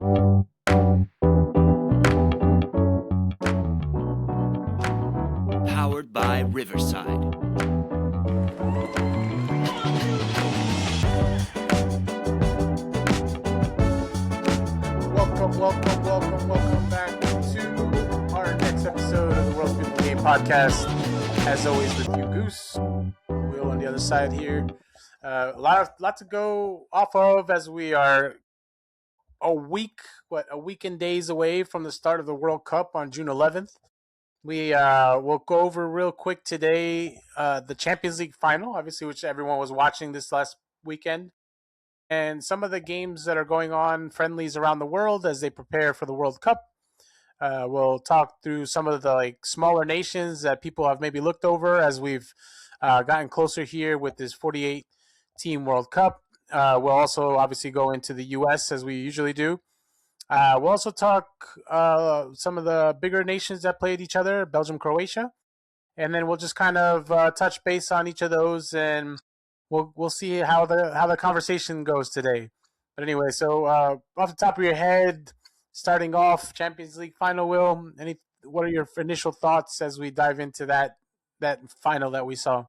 Powered by Riverside. Welcome back to our next episode of the World People Game Podcast. As always, with you, Goose. Will on the other side here. A lot to go off of as we are a week and days away from the start of the World Cup on June 11th. We will go over real quick today the Champions League final, obviously, which everyone was watching this last weekend, and some of the games that are going on, friendlies around the world as they prepare for the World Cup. We'll talk through some of the smaller nations that people have maybe looked over as we've gotten closer here with this 48 team World Cup. We'll also obviously go into the U.S. as we usually do. We'll also talk some of the bigger nations that played each other, Belgium, Croatia, and then we'll just kind of touch base on each of those, and we'll see how the conversation goes today. But anyway, so off the top of your head, starting off Champions League final, Will, what are your initial thoughts as we dive into that final that we saw?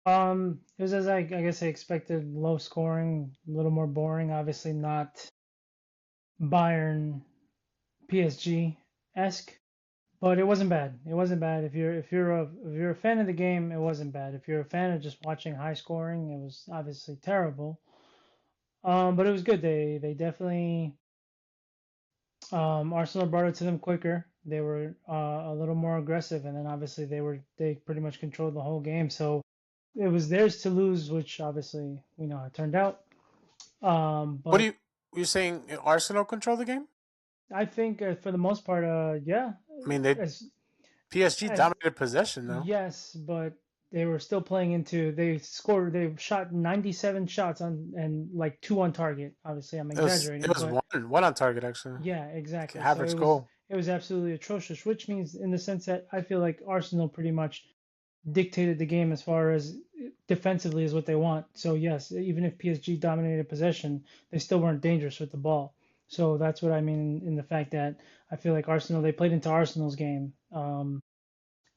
It was as I guess I expected, low scoring, a little more boring. Obviously not Bayern PSG esque, but it wasn't bad. It wasn't bad. If you're a fan of the game, it wasn't bad. If you're a fan of just watching high scoring, it was obviously terrible. But it was good. They definitely Arsenal brought it to them quicker. They were a little more aggressive, and then obviously they pretty much controlled the whole game. So it was theirs to lose, which obviously we know how it turned out. What do But you saying? Arsenal control the game? I think for the most part, yeah, I mean, they as PSG as dominated possession though. yes, but they were still playing into. They shot 97 shots on and like two on target. Obviously, I'm It exaggerating, was but one on target actually. yeah, exactly. So Havertz goal. it was absolutely atrocious, which means in the sense that I feel like Arsenal pretty much dictated the game as far as defensively is what they want. So yes, even if PSG dominated possession, they still weren't dangerous with the ball. So that's what I mean in the fact that I feel like Arsenal they played into Arsenal's game.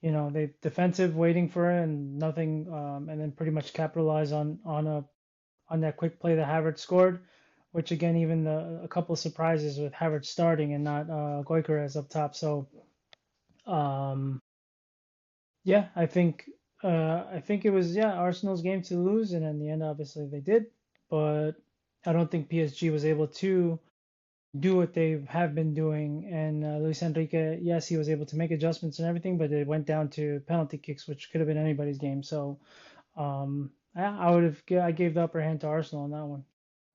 They defensive waiting for it and nothing, and then pretty much capitalize on that quick play that Havertz scored, which again even a couple of surprises with Havertz starting and not Gyökeres up top. So um, yeah, I think it was Arsenal's game to lose, and in the end, obviously they did, but I don't think PSG was able to do what they have been doing. And Luis Enrique, yes, he was able to make adjustments and everything, but it went down to penalty kicks, which could have been anybody's game. So yeah, I gave the upper hand to Arsenal on that one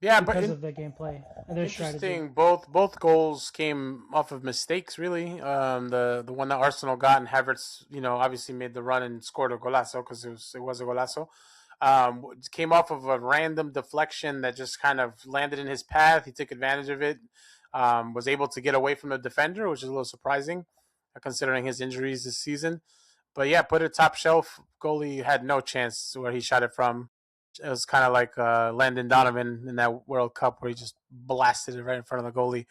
Yeah, but because of their gameplay and their strategy. interesting. Both goals came off of mistakes. Really, the one that Arsenal got and Havertz, obviously made the run and scored a golazo because it was a golazo. Came off of a random deflection that just kind of landed in his path. He took advantage of it. Was able to get away from the defender, which is a little surprising, considering his injuries this season. But yeah, put it top shelf. Goalie had no chance where he shot it from. It was kind of like Landon Donovan in that World Cup where he just blasted it right in front of the goalie.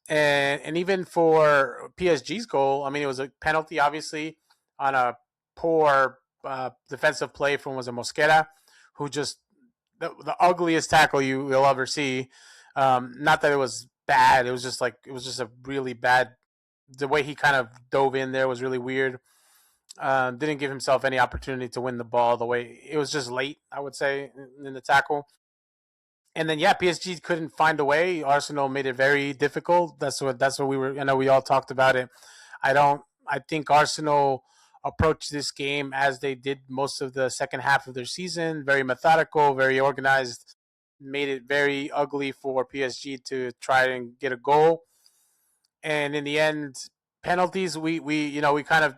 And even for PSG's goal, I mean, it was a penalty, obviously, on a poor defensive play from was a Mosquera, who just the ugliest tackle you'll ever see. Not that it was bad; it was just a really bad. The way he kind of dove in there was really weird. Didn't give himself any opportunity to win the ball. The way it was just late, I would say, in the tackle. And then yeah, PSG couldn't find a way. Arsenal made it very difficult. That's what we were. I know we all talked about it. I don't. I think Arsenal approached this game as they did most of the second half of their season. Very methodical, very organized. Made it very ugly for PSG to try and get a goal. And in the end, penalties. We kind of.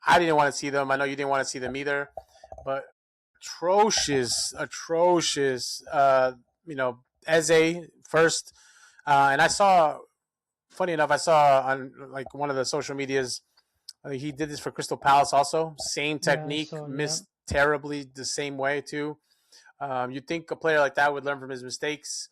I didn't want to see them. I know you didn't want to see them either. But atrocious. Eze first, and I saw. Funny enough, I saw on like one of the social medias. He did this for Crystal Palace also. Same Yeah, technique, so yeah, missed terribly the same way too. You'd think a player like that would learn from his mistakes.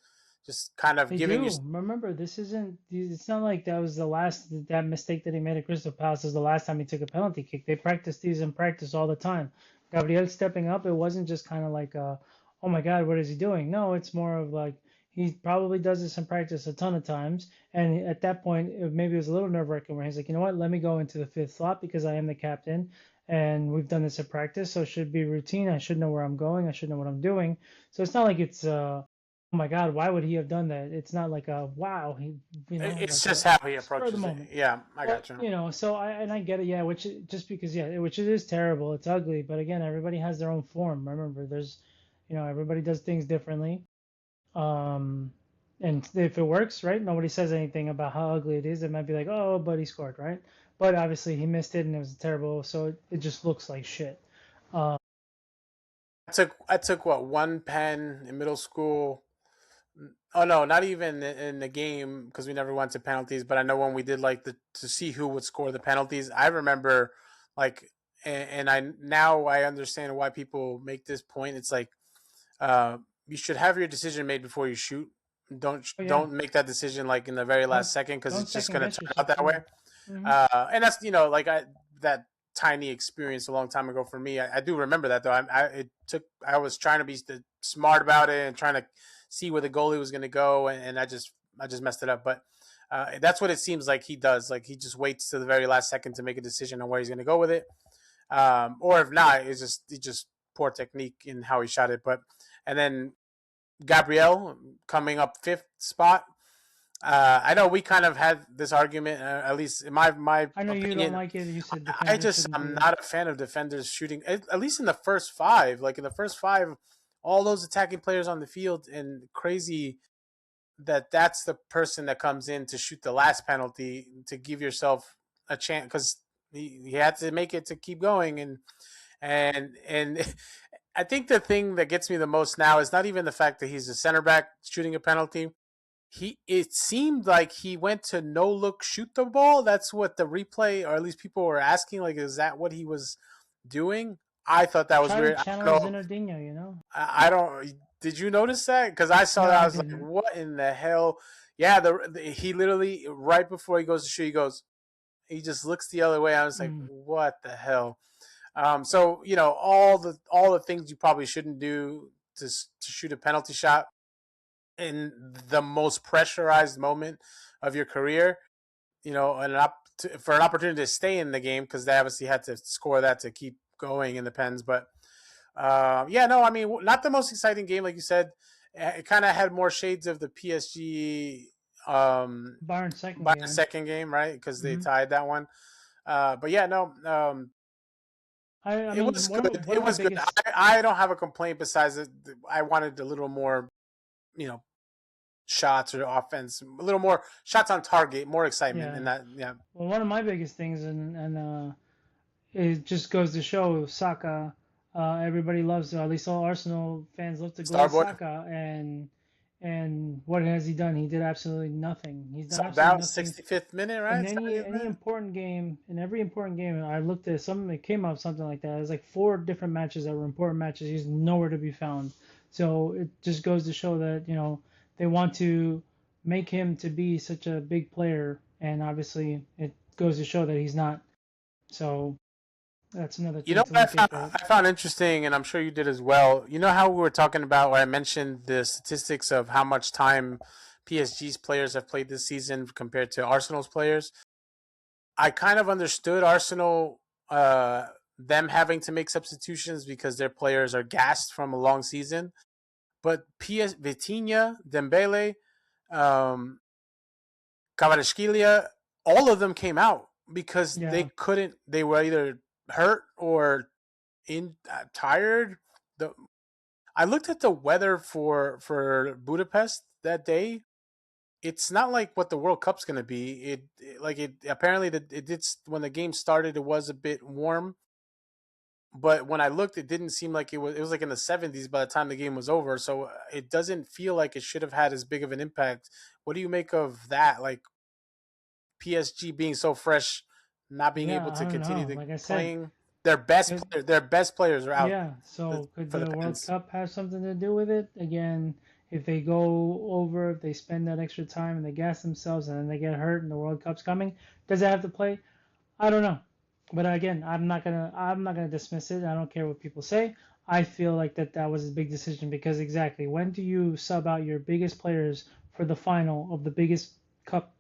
just kind of They giving you. do. Remember, this isn't. It's not like that was the last that mistake that he made at Crystal Palace is the last time he took a penalty kick. They practice these in practice all the time. Gabriel stepping up, it wasn't just kind of like, oh my God, what is he doing? No, it's more of like he probably does this in practice a ton of times. And at that point, maybe it was a little nerve-wracking where he's like, you know what, let me go into the fifth slot because I am the captain, and we've done this in practice, so it should be routine. I should know where I'm going. I should know what I'm doing. So it's not like it's oh my God, why would he have done that? It's not like a wow, It's like just a how he spur of the approaches it. moment. Yeah, I got But you. so I get it, yeah, just because which it is terrible, it's ugly, but again, everybody has their own form. Remember, there's everybody does things differently. Um, and if it works, right, nobody says anything about how ugly it is. It might be like, oh, but he scored, right? But obviously he missed it and it was terrible, so it just looks like shit. Uh, I took what, one pen in middle school. Oh no, not even in the game because we never went to penalties. But I know when we did like the to see who would score the penalties. I remember like, and I now I understand why people make this point. It's like uh, you should have your decision made before you shoot. Don't oh yeah, don't make that decision like in the very don't last second because don't it's just second gonna guess turn out yourself. that way. Yeah. Hmm. And that's like that tiny experience a long time ago for me. I do remember that though. I was trying to be smart about it and trying to see where the goalie was going to go, and I just messed it up. But that's what it seems like he does. Like he just waits to the very last second to make a decision on where he's going to go with it. Or if not, it's just poor technique in how he shot it. But and then Gabriel coming up fifth spot. I know we kind of had this argument, at least in my I know you don't opinion. like it. You said I defenders just shouldn't do I'm that. not a fan of defenders shooting, at least in the first five. Like in the first five, all those attacking players on the field, and crazy that that's the person that comes in to shoot the last penalty to give yourself a chance because he had to make it to keep going and I think the thing that gets me the most now is not even the fact that he's a center back shooting a penalty. It seemed like he went to no look shoot the ball. That's what the replay, or at least people were asking, like, is that what he was doing? I thought that was Try to weird. I channel don't know. Zinedinho. I don't. Did you notice that? Because I saw No, that. I I was like, didn't. what in the hell? Yeah, he literally right before he goes to shoot, he just looks the other way. I was like, Mm. what the hell? So all the things you probably shouldn't do to shoot a penalty shot in the most pressurized moment of your career, for an opportunity to stay in the game because they obviously had to score that to keep going in the Pens. But yeah, no, I mean, not the most exciting game, like you said. It kind of had more shades of the PSG Bayern's second by the game. second game, right? Because they Hmm. tied that one. But yeah, no, I it mean, was good. one It of my was good. biggest, I don't have a complaint besides it. I wanted a little more, you know, shots or offense, a little more shots on target, more excitement in yeah. that. Yeah, Well, one of my biggest things, and it just goes to show Saka. Everybody loves, at least all Arsenal fans love to gloat Starboy. Saka, and what has he done? He did absolutely nothing. He's done Subbed absolutely out nothing 65th minute, in right? any 70th minute. important game. In every important game, I looked at something that came up, something like that. It was like four different matches that were important matches. He's nowhere to be found. So it just goes to show that they want to make him to be such a big player, and obviously it goes to show that he's not. So that's another You thing know to what I look found? at. That I found interesting, and I'm sure you did as well. You know how we were talking about where I mentioned the statistics of how much time PSG's players have played this season compared to Arsenal's players. I kind of understood Arsenal, them having to make substitutions because their players are gassed from a long season. But Vitinha, Dembele, um, Kvaratskhelia, all of them came out because they yeah, couldn't. They were either hurt or tired. The I looked at the weather for Budapest that day. It's not like what the World Cup's going to be. It apparently it did when the game started. It was a bit warm, but when I looked, it didn't seem like it was. It was like in the 70s by the time the game was over. So it doesn't feel like it should have had as big of an impact. What do you make of that? Like PSG being so fresh, not being yeah. able I to don't continue know. to Like I said, playing their best players are out yeah. So could for the the World Pens. Cup have something to do with it? Again, if they go over, if they spend that extra time and they gas themselves and then they get hurt and the World Cup's coming, does it have to play? I don't know. But again, I'm not gonna dismiss it. I don't care what people say. I feel like that was a big decision because exactly when do you sub out your biggest players for the final of the biggest cup?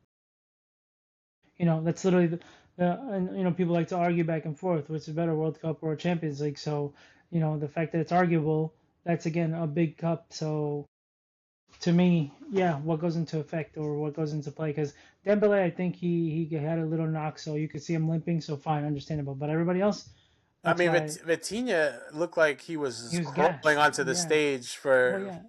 That's literally and people like to argue back and forth, what's a better, World Cup or Champions League? So, the fact that it's arguable, that's again a big cup. So to me, yeah, what goes into effect or what goes into play? Because Dembele, I think he had a little knock, so you could see him limping. So fine, understandable. But everybody else, I that's mean, why Vitinha looked like he he was was crawling gassed. onto the Yeah. stage Well, for yeah,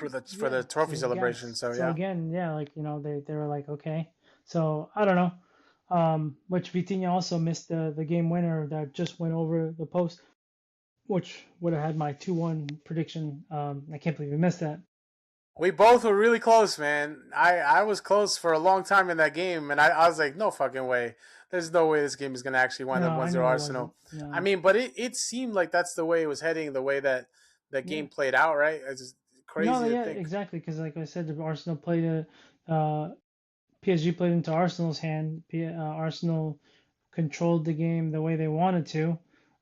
the yeah, he trophy was celebration. gassed. So So yeah. again, yeah, like they were like okay. So I don't know. Which Vitinha also missed the game winner that just went over the post, which would have had my 2-1 prediction. I can't believe we missed that. We both were really close, man. I was close for a long time in that game, and I was like, no fucking way. There's no way this game is going to actually wind No, up I 1-0 knew it wasn't. Arsenal. I No. mean, but it seemed like that's the way it was heading, the way that Yeah. game played out, right? It's just No, crazy to yeah, think. exactly. Because like I said, Arsenal played PSG played into Arsenal's hand. Arsenal controlled the game the way they wanted to.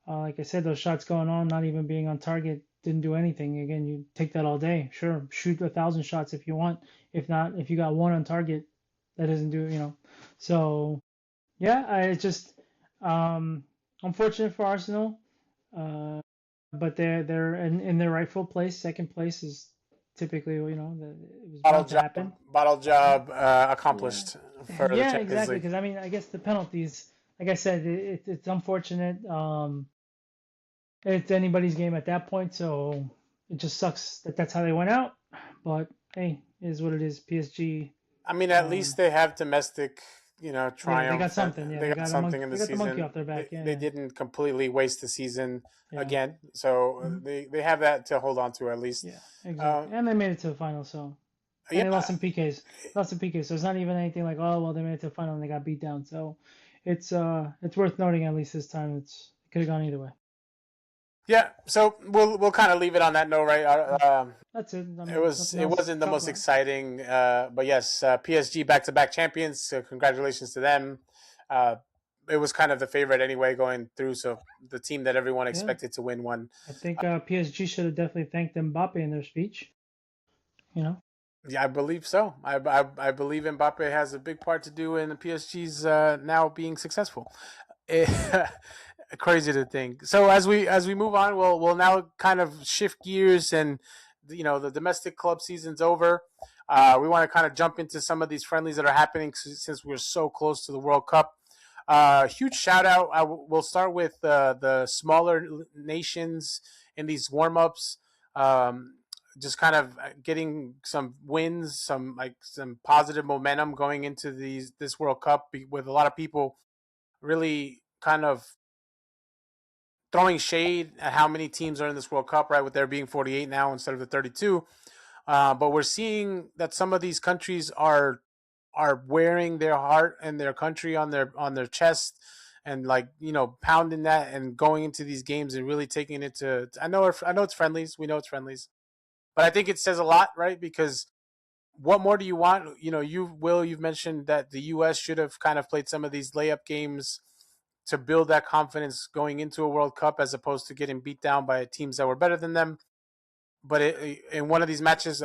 Like I said, those shots going on, not even being on target, didn't do anything. Again, you take that all day. Sure, shoot 1,000 shots if you want. If not, if you got one on target, that doesn't do. So yeah, it's just unfortunate for Arsenal. Uh, but they're in their rightful place. Second place is typically, it was Bottle bound to job, happen. bottle job Yeah, accomplished for the yeah, Champions exactly. League. Because I mean, I guess the penalties, like I said, it's unfortunate. It's anybody's game at that point, so it just sucks that that's how they went out. But hey, it is what it is. PSG. I mean, at least Um, they have domestic, yeah, they got triumph. something. Yeah, They they got got a something monkey. in the They got the monkey season. off their back. They Yeah, didn't completely waste the season yeah, again, so hmm they have that to hold on to at least. yeah, exactly. Um, And they made it to the final, so. And yeah, they lost some PKs. Lost some PKs. So it's not even anything like, oh well, they made it to the final and they got beat down. So it's worth noting at least this time. It could have gone either way. yeah. So we'll kind of leave it on that note, right? That's it. I It mean, was nothing it else to wasn't the talk most about. exciting, but yes, PSG back-to-back champions. So congratulations to them. Uh, it was kind of the favorite anyway going through. So the team that everyone Yeah, expected to win won. I think PSG should have definitely thanked Mbappe in their speech. You know. Yeah, I believe so. I believe Mbappe has a big part to do in the PSG's now being successful. Crazy to think. So as we move on, we'll now kind of shift gears, and the domestic club season's over. We want to kind of jump into some of these friendlies that are happening since we're so close to the World Cup. Huge shout out. We'll start with the smaller nations in these warm ups. Um, just kind of getting some wins, some positive momentum going into this World Cup with a lot of people really kind of throwing shade at how many teams are in this World Cup, right? With there being 48 now instead of the 32. But we're seeing that some of these countries are wearing their heart and their country on their chest, and pounding that and going into these games and really taking it to. I know it's friendlies. We know it's friendlies, but I think it says a lot, right? Because what more do you want? You've mentioned that the U.S. should have kind of played some of these layup games to build that confidence going into a World Cup, as opposed to getting beat down by teams that were better than them. But in one of these matches,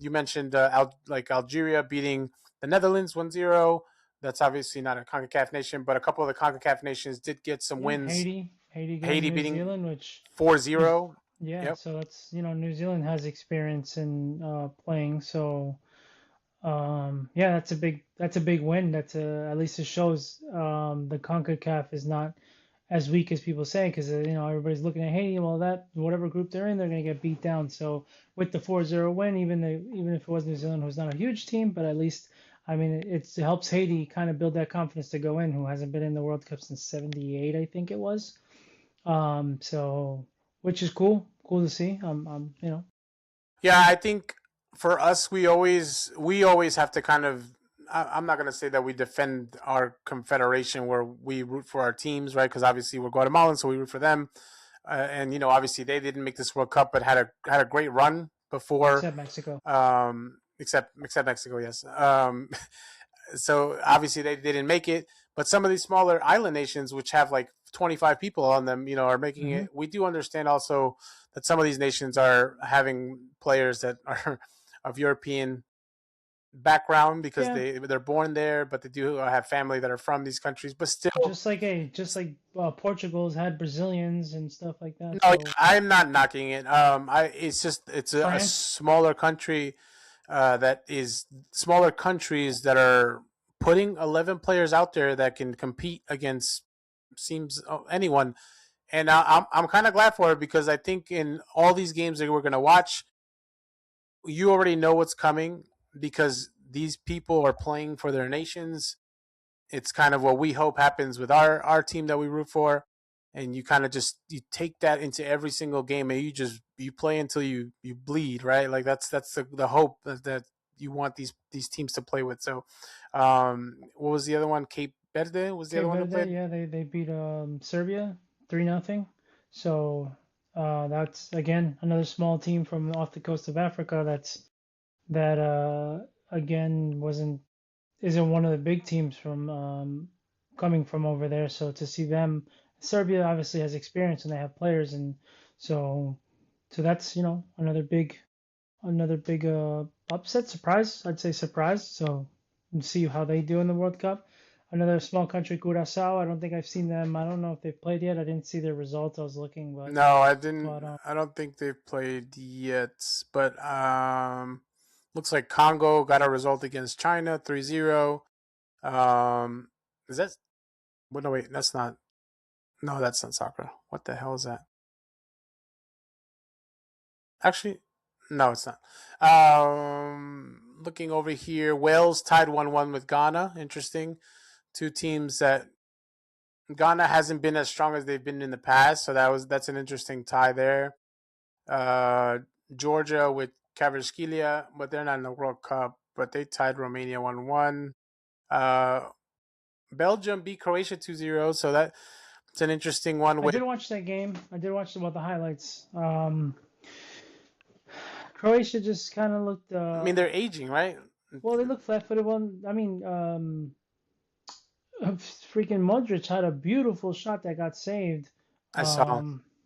you mentioned Algeria beating the Netherlands 1-0. That's obviously not a CONCACAF nation, but a couple of the CONCACAF nations did get some Yeah, wins. Haiti getting Haiti New beating Zealand, which New, 4-0. yeah, Yep. so that's New Zealand has experience in playing, so yeah, that's a big win. At least it shows the CONCACAF is not as weak as people say because everybody's looking at Haiti. Well, that whatever group they're in, they're gonna get beat down. So with the 4-0 win, even if it was New Zealand, who's not a huge team, but at least I mean it helps Haiti kind of build that confidence to go in, who hasn't been in the World Cup since '78, I think it was. So which is cool to see. Yeah, I think for us, we always have to kind of. I'm not going to say that we defend our confederation where we root for our teams, right? Because obviously we're Guatemalan, so we root for them. And obviously they didn't make this World Cup, but had a great run before, except Mexico. except Mexico, yes. So obviously they didn't make it, but some of these smaller island nations, which have like 25 people on them, are making Hmm. it. We do understand also that some of these nations are having players that are of European background because Yeah, they're born there, but they do have family that are from these countries. But still, just like Portugal's had Brazilians and stuff like that. no, So I'm not knocking it. It's just a France, smaller country that is smaller countries that are putting 11 players out there that can compete against seems anyone, and I'm kind of glad for it because I think in all these games that we're gonna watch, you already know what's coming because these people are playing for their nations. It's kind of what we hope happens with our team that we root for, and you kind of just you take that into every single game and you play until you bleed, right? Like that's the hope that you want these teams to play with. So what was the other one? Cape Verde was the other Cape one who Verde, played. yeah, they beat Serbia 3-0. So that's again another small team from off the coast of Africa. That again wasn't isn't one of the big teams from coming from over there. So to see them, Serbia obviously has experience and they have players, and so that's another big upset surprise. I'd say surprise. So we'll see how they do in the World Cup. Another small country, Curacao. I don't think I've seen them. I don't know if they've played yet. I didn't see their results. I was looking, but No, I didn't. but I don't think they've played yet. But looks like Congo got a result against China 3-0. Is that? Well, no, wait, that's not. No, that's not soccer. What the hell is that? Actually, no, it's not. Looking over here, Wales tied 1-1 with Ghana. Interesting. Two teams that Ghana hasn't been as strong as they've been in the past, so that's an interesting tie there. Uh, Georgia with Kvaratskhelia, but they're not in the World Cup. But they tied Romania 1-1. Uh, Belgium beat Croatia 2-0, so that's an interesting one. I With did watch that game. I did watch about the highlights. Croatia just kind of looked. I mean, they're aging, right? Well, they looked flat-footed. Well, I mean, freaking Modric had a beautiful shot that got saved. I saw.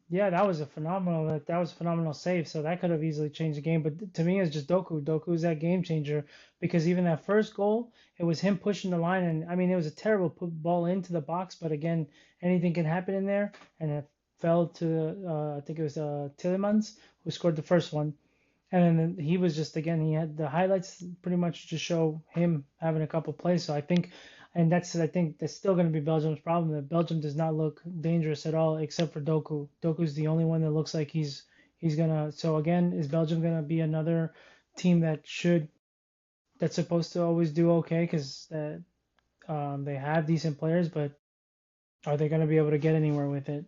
Yeah, that was a phenomenal save. So that could have easily changed the game. But to me, it's just Doku. Doku's that game changer because even that first goal, it was him pushing the line, and I mean, it was a terrible ball into the box. But again, anything can happen in there, and it fell to I think it was Tillemans who scored the first one. And then he was just again he had the highlights pretty much to show him having a couple plays. So I think, and I think that's still going to be Belgium's problem. That Belgium does not look dangerous at all except for Doku. Doku's the only one that looks like he's gonna. So again, is Belgium gonna be another team that's supposed to always do okay because they have decent players, but are they gonna be able to get anywhere with it?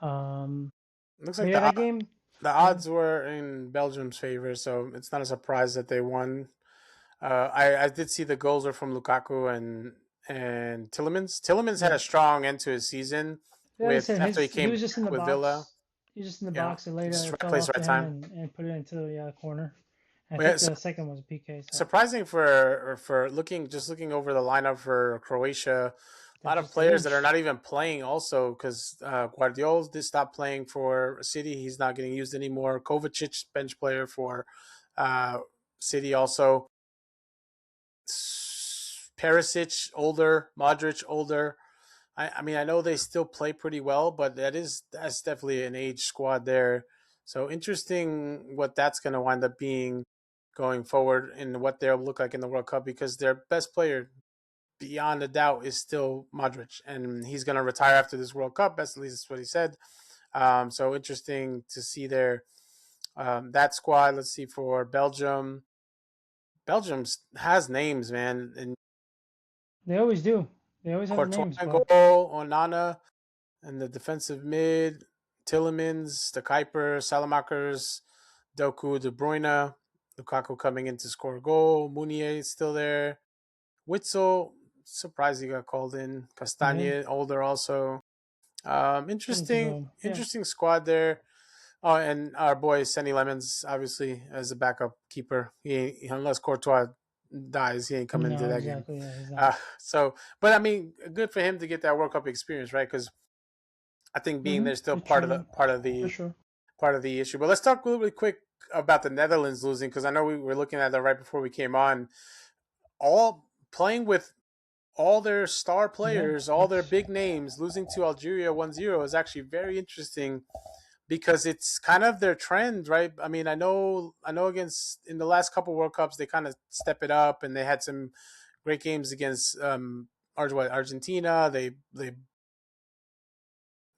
Um, Looks but like yeah, that game. the Yeah, odds were in Belgium's favor, so it's not a surprise that they won. I did see the goals were from Lukaku and Tillemans. Tillemans had yeah. a strong end to his season Yeah, with listen, after he he came was just in the back with Villa. box. He was just in the You know, box and later just it right fell place, off to right him time. and put it into the corner. And I But yeah, think the second was a PK. So surprising for looking over the lineup for Croatia. A they're lot of just players that are aged. not even playing also because Guardiola did stop playing for City. He's not getting used anymore. Kovacic, bench player for uh, City also. Perisic, older. Modric, older. I mean, I know they still play pretty well, but that's definitely an age squad there. So interesting what that's going to wind up being going forward and what they'll look like in the World Cup because their best player, beyond a doubt, is still Modric, and he's going to retire after this World Cup. At least that's what he said. So interesting to see their that squad. Let's see for Belgium. Belgium has names, man, and They always do. They always have Courtois names, and but goal, Onana, and the defensive mid, Tillemans, the Kuiper, Salamakers, Doku, De Bruyne, Lukaku coming in to score a goal. Mounier is still there. Witzel, surprised he got called in. yeah, Castagne, older also. wanted to Interesting, go. Yeah, interesting squad there. Oh, and our boy Senny Lemons, obviously as a backup keeper. Unless Courtois dies, he ain't coming into No, that game. exactly. Yeah, he's not. But I mean, good for him to get that World Cup experience, right? Because I think being there still Good training for sure. part of the issue. But let's talk really quick about the Netherlands losing, because I know we were looking at that right before we came on. All playing with all their star Yeah, players, all their it's big names, losing to Algeria 1-0 is actually very interesting because it's kind of their trend, right? I mean, I know against in the last couple World Cups they kind of step it up and they had some great games against Argentina. They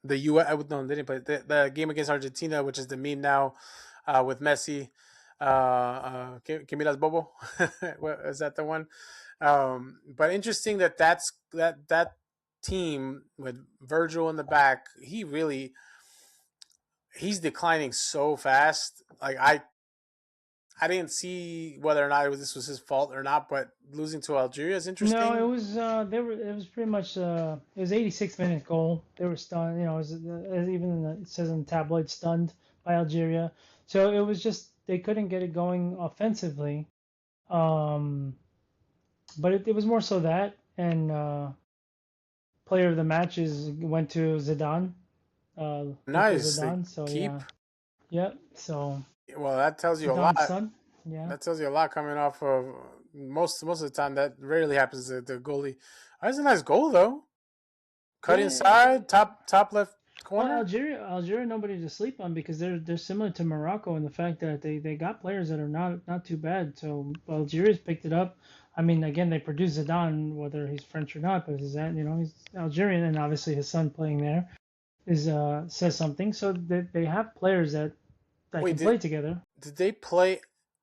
the U. No, they didn't play the game against Argentina, which is the meme now, with Messi. Que miras Bobo? Is that the one? But interesting that team with Virgil in the back. He's declining so fast. Like I didn't see whether or not this was his fault or not, but losing to Algeria is no, it interesting. was it was pretty much it was 86-minute goal. They were stunned, you know, even it says in the tabloid stunned by Algeria. So it was just they couldn't get it going offensively. Um, but it was more so that and player of the match went to Zidane, Luka Nice. They Zidane. So keep. yeah, yep. So Well, that tells you a Zidane's lot. son. Yeah. That tells you a lot coming off of most of the time. That rarely happens to the goalie. That's a nice goal though. Cut Yeah. inside, top left Well, corner. Algeria, nobody to sleep on because they're similar to Morocco in the fact that they got players that are not too bad. So Algeria's picked it up. I mean, again, they produce Zidane, whether he's French or not, but he's Algerian, and obviously his son playing there is says something. So they have players that Wait, can play together. did they play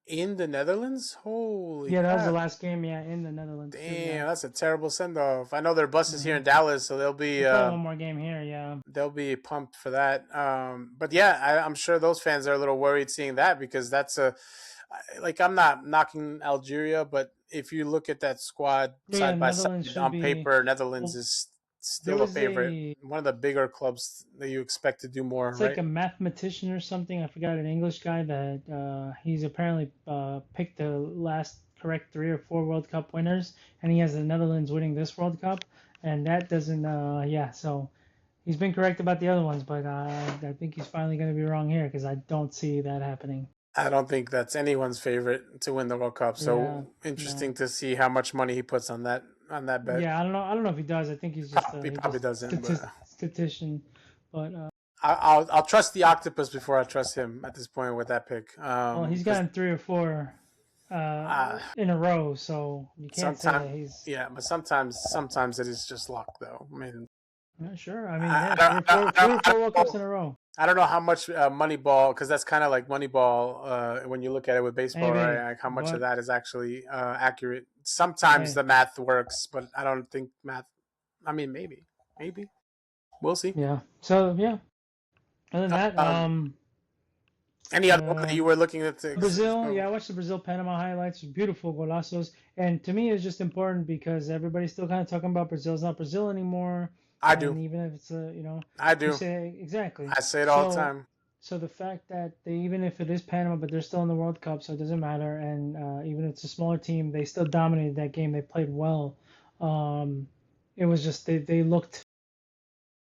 in the Netherlands? Holy Yeah, that was the crap! last game. Yeah, in the Netherlands too. Yeah, Damn, that's a terrible send off. I know their bus is here hmm in Dallas, so they play one more game here. Yeah, they'll be pumped for that. But yeah, I'm sure those fans are a little worried seeing that because that's like I'm not knocking Algeria, but if you look at that squad yeah. side by Netherlands side should on be. paper, Netherlands Well, is there still a was favorite. a One of the bigger clubs that you expect to do more, It's like right? a mathematician or something. I forgot an English guy that he's apparently picked the last correct 3 or 4 World Cup winners, and he has the Netherlands winning this World Cup, and that doesn't. Yeah, so he's been correct about the other ones, but I think he's finally going to be wrong here because I don't see that happening. I don't think that's anyone's favorite to win the World Cup. Yeah, So no. interesting to see how much money he puts on that bet. Yeah, I don't know. I don't know if he does. I think he's just He he probably just doesn't, but statistician, but I'll trust the octopus before I trust him at this point with that pick. well, he's Because gotten 3 or 4 in a row, so you can't say sometimes, that he's yeah, but sometimes it is just luck, though. I mean, not sure. I mean, I, yeah, I, three or don't, I, four, don't, three I, or don't four World Cups know, in a row. I don't know how much Moneyball, because that's kind of like Moneyball when you look at it with baseball, Maybe, right? Like how much of but that is actually accurate. Sometimes hey, the math works, but I don't think math. I mean, maybe we'll see. yeah. So yeah. Other than that, Um, any other one that uh, you were looking at? Brazil. Yeah, I watched the Brazil Panama highlights. Beautiful golazos, and to me, it's just important because everybody's still kind of talking about Brazil's not Brazil anymore, I do, and even if it's I you do. say exactly. I say it all the So time. So the fact that even if it is Panama, but they're still in the World Cup, so it doesn't matter. And even if it's a smaller team, they still dominated that game. They played well. Um, it was just they looked.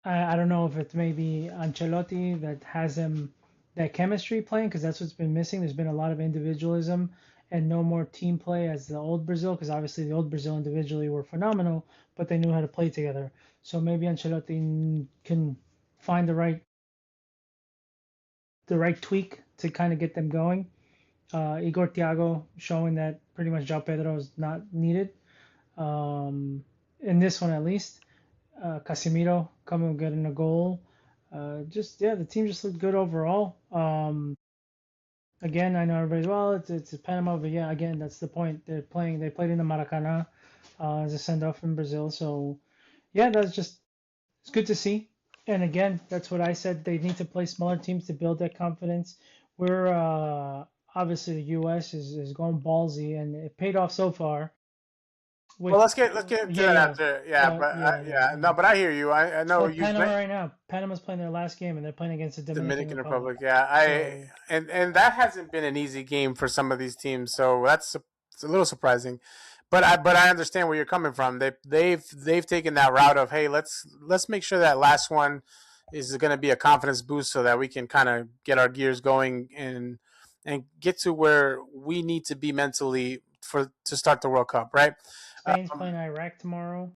I don't know if it's maybe Ancelotti that has them that chemistry playing because that's what's been missing. There's been a lot of individualism and no more team play as the old Brazil because obviously the old Brazil individually were phenomenal, but they knew how to play together. So maybe Ancelotti can find the right tweak to kind of get them going. Igor Thiago showing that pretty much João Pedro is not needed in this one at least. Casemiro coming and getting a goal. Just yeah, the team just looked good overall. Again, I know everybody's it's Panama, but yeah, again that's the point. They played in the Maracanã as a send off in Brazil. So yeah, it's good to see. And again, that's what I said. They need to play smaller teams to build that confidence. We're obviously the U.S. is going ballsy, and it paid off so far. Well, with let's get into yeah, that yeah, after. Yeah, but yeah, yeah. no, but I hear you. I know But you Panama right now, Panama's playing their last game and they're playing against the Dominican Dominican Republic. Republic. Yeah, So and that hasn't been an easy game for some of these teams. So it's a little surprising. But I understand where you're coming from. They've taken that route of, hey, let's make sure that last one is going to be a confidence boost so that we can kind of get our gears going and get to where we need to be mentally for to start the World Cup, right? Spain's Um, playing Iraq tomorrow.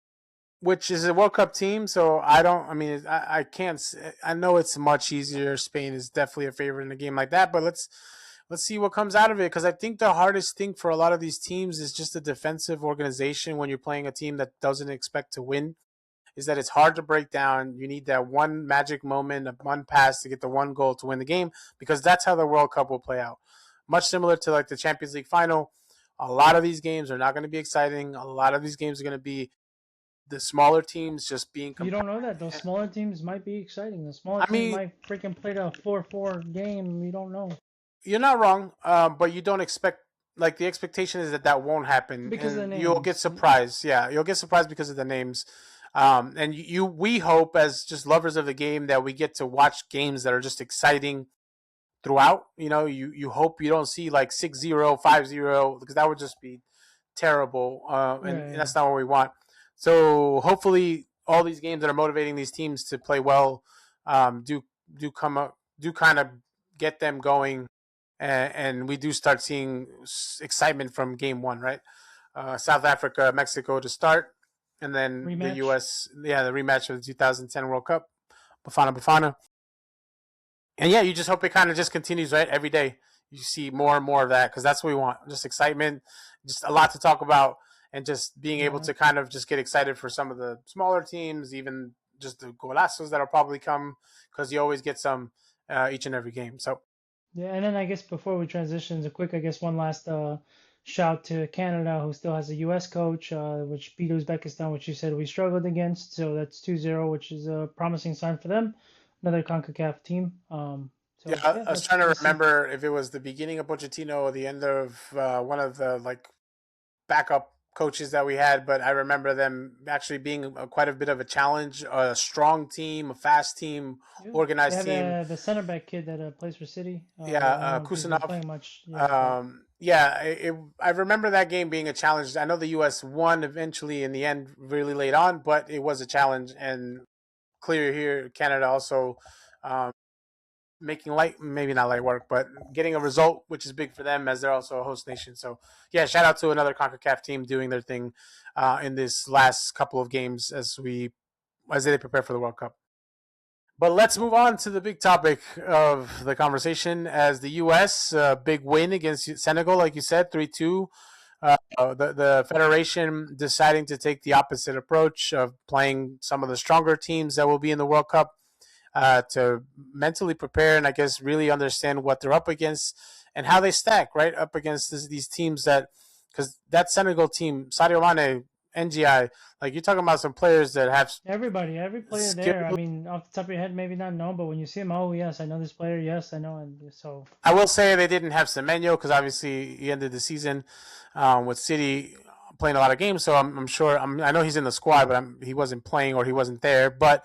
which is a World Cup team. So I don't. I mean, I can't. I know it's much easier. Spain is definitely a favorite in a game like that. But let's see what comes out of it, because I think the hardest thing for a lot of these teams is just a defensive organization when you're playing a team that doesn't expect to win. Is that it's hard to break down. You need that one magic moment, one pass to get the one goal to win the game, because that's how the World Cup will play out. Much similar to like the Champions League final. A lot of these games are not going to be exciting. A lot of these games are going to be the smaller teams just being You don't compact. know that. Those smaller teams might be exciting. The smaller I teams mean, might freaking play a 4-4 game. You don't know. you're not wrong, but you don't expect, like, the expectation is that that won't happen, Because of the and you'll get names. surprised. Yeah, you'll get surprised because of the names. And we hope, as just lovers of the game, that we get to watch games that are just exciting throughout. You hope you don't see like 6-0, 5-0, because that would just be terrible, and Yeah. that's not what we want. So hopefully, all these games that are motivating these teams to play well, do come up, do kind of get them going, and we do start seeing excitement from game one, right? South Africa, Mexico to start, and then the Rematch. U.S. Yeah, the rematch of the 2010 World Cup, Bafana Bafana. And yeah, you just hope it kind of just continues, right? Every day you see more and more of that, because that's what we want. Just excitement, just a lot to talk about, and just being able Yeah. to kind of just get excited for some of the smaller teams, even just the golazos that'll probably come, because you always get some each and every game. So Yeah, and then I guess before we transition to quick, I guess one last shout to Canada, who still has a U.S. coach, which beat Uzbekistan, which you said we struggled against. So that's 2-0, which is a promising sign for them. Another CONCACAF team. yeah, So yeah, I was that's trying to we'll see. remember if it was the beginning of Pochettino or the end of one of the like backup coaches that we had, but I remember them actually being quite a bit of a challenge, a strong team, a fast team, Yeah, they organized have team. the center back kid that plays for City. Yeah, I don't know if he's been Kusanov. playing much. Yeah, but Yeah, I remember that game being a challenge. I know the U.S. won eventually in the end, really late on, but it was a challenge. And clear here, Canada also um, making light, maybe not light work, but getting a result, which is big for them, as they're also a host nation. So yeah, shout out to another CONCACAF team doing their thing in this last couple of games as they prepare for the World Cup. But let's move on to the big topic of the conversation, as the U.S. Big win against Senegal, like you said, 3-2. The federation deciding to take the opposite approach of playing some of the stronger teams that will be in the World Cup, to mentally prepare and I guess really understand what they're up against and how they stack right up against these teams, that because that Senegal team, Sadio Mane, NGI, like you're talking about some players that have everybody, every player skill. there. I mean, off the top of your head, maybe not know, but when you see him, oh yes, I know this player. Yes, I know, and so I will say they didn't have Semenyo, because obviously he ended the season with City playing a lot of games. So I'm sure I know he's in the squad, but he wasn't playing or he wasn't there. But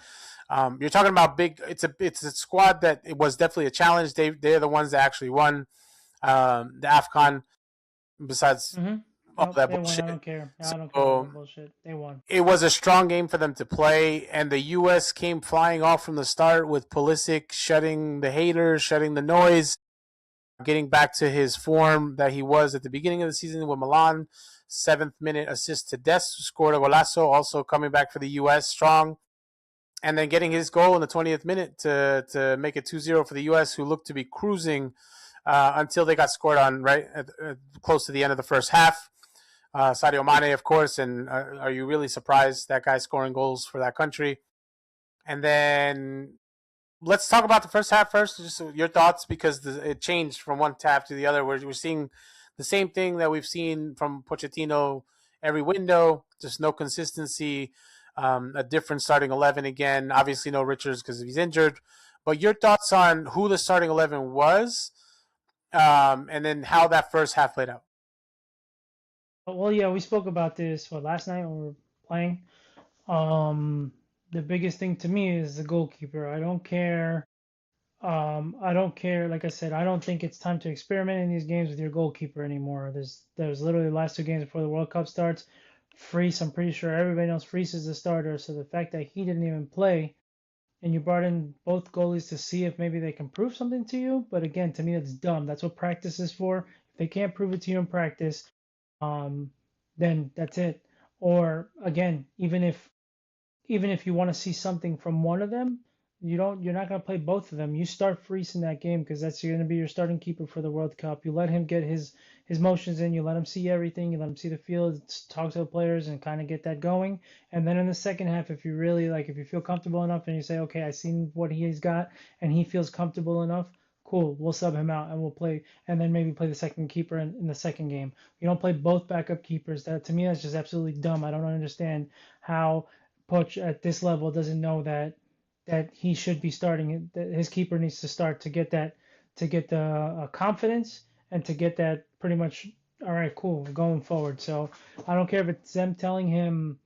you're talking about big. It's a squad that it was definitely a challenge. They're the ones that actually won the Afcon. Besides hmm all nope, that they won. I bullshit, don't care. I don't care about the so bullshit. They won. it was a strong game for them to play, and the U.S. came flying off from the start with Pulisic shutting the haters, shutting the noise, getting back to his form that he was at the beginning of the season with Milan. 7th minute assist to Des, scored a golazo, also coming back for the U.S. strong. And then getting his goal in the 20th minute to make it 2-0 for the U.S., who looked to be cruising until they got scored on right close to the end of the first half. Sadio Mane, of course, and are you really surprised that guy scoring goals for that country? And then let's talk about the first half first. Just your thoughts, because it changed from one half to the other. We're seeing the same thing that we've seen from Pochettino every window. Just no consistency. A different starting 11 again. Obviously, no Richards because he's injured. But your thoughts on who the starting 11 was, and then how that first half played out. Well, yeah, we spoke about this last night when we were playing. Um, the biggest thing to me is the goalkeeper. I don't care. I don't care. Like I said, I don't think it's time to experiment in these games with your goalkeeper anymore. There's literally the last two games before the World Cup starts. Freese, I'm pretty sure everybody knows Freese is the starter. So the fact that he didn't even play and you brought in both goalies to see if maybe they can prove something to you. But again, to me, that's dumb. That's what practice is for. If they can't prove it to you in practice, um, then that's it. Or again, even if you want to see something from one of them, you're not going to play both of them. You start Freese in that game because that's going to be your starting keeper for the World Cup. You let him get his motions in, you let him see everything, you let him see the field, talk to the players and kind of get that going. And then in the second half, if you really if you feel comfortable enough and you say, okay, I've seen what he's got and he feels comfortable enough, cool, we'll sub him out and we'll play, and then maybe play the second keeper in the second game. You don't play both backup keepers. That to me, that's just absolutely dumb. I don't understand how Poch at this level doesn't know that he should be starting. That his keeper needs to start to get the confidence and to get that pretty much. All right, cool, going forward. So I don't care if it's them telling him,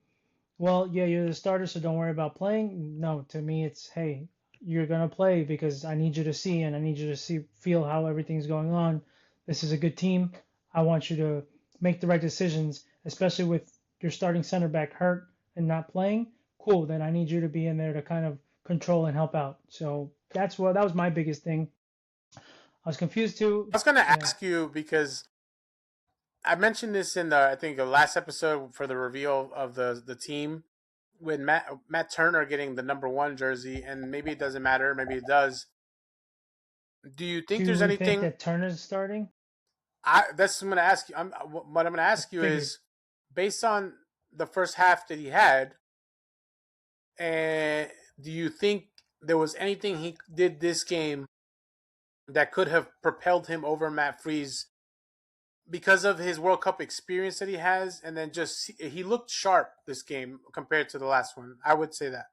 well, yeah, you're the starter, so don't worry about playing. No, to me, it's hey, you're gonna play because I need you to see and I need you to feel how everything's going on. This is a good team. I want you to make the right decisions, especially with your starting center back hurt and not playing. Cool, then I need you to be in there to kind of control and help out. So that was my biggest thing. I was confused too. I was going to Yeah, ask you because I mentioned this in the I think the last episode for the reveal of the team with Matt Turner getting the number one jersey, and maybe it doesn't matter, maybe it does. Do you think do there's we think anything? that Turner's starting? That's what I'm going to ask you. What I'm going to I ask you figured. is based on the first half that he had, and do you think there was anything he did this game that could have propelled him over Matt Freeze because of his World Cup experience that he has, and then just he looked sharp this game compared to the last one. I would say that.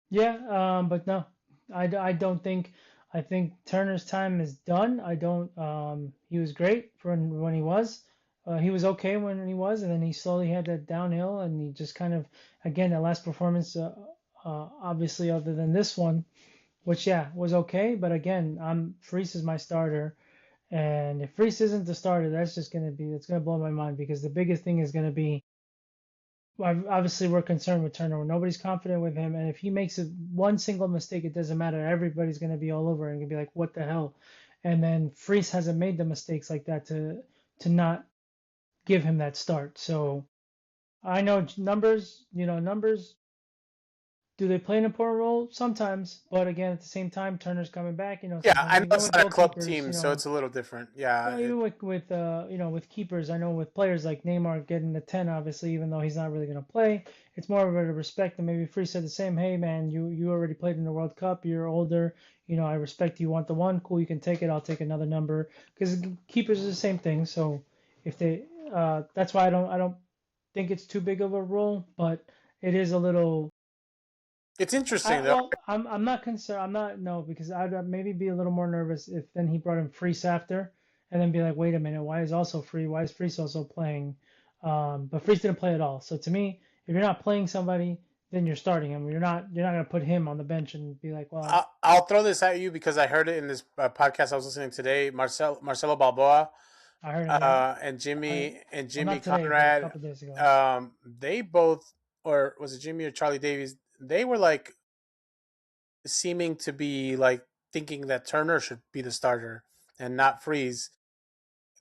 Yeah, but no, I don't think. I think Turner's time is done. I don't. He was great for when he was. He was okay when he was, and then he slowly had that downhill, and he just kind of, again, that last performance, obviously, other than this one, which yeah was okay, but again, I'm Freese is my starter, and if Freese isn't the starter, that's gonna blow my mind because the biggest thing is gonna be obviously we're concerned with turnover. Nobody's confident with him, and if he makes one single mistake, it doesn't matter. Everybody's going to be all over and gonna be like, "What the hell?" And then Freese hasn't made the mistakes like that to not give him that start. So I know numbers, numbers. Do they play an important role? Sometimes, but again, at the same time, Turner's coming back. Yeah, Sometimes I know even it's with not a club goalkeepers, team, so it's a little different. Yeah, well, even with keepers, I know with players like Neymar getting the 10, obviously, even though he's not really going to play, it's more of a respect. And maybe Free said the same. Hey, man, you already played in the World Cup. You're older. I respect you. Want the one? Cool, you can take it. I'll take another number because keepers is the same thing. So if they, that's why I don't think it's too big of a role, but it is a little. it's interesting though. I'm not concerned. I'm not no because I'd maybe be a little more nervous if then he brought in Freese after, and then be like, wait a minute, why is also free? Why is Freese also playing? But Freese didn't play at all. So to me, if you're not playing somebody, then you're starting him. You're not gonna put him on the bench and be like, well, I'll throw this at you because I heard it in this podcast I was listening today. Marcelo Balboa I heard him. Yeah, and I heard it. Well, Jimmy not today, but a Conrad. couple days ago. They both, or was it Jimmy or Charlie Davies? They were like seeming to be like thinking that Turner should be the starter and not Freeze.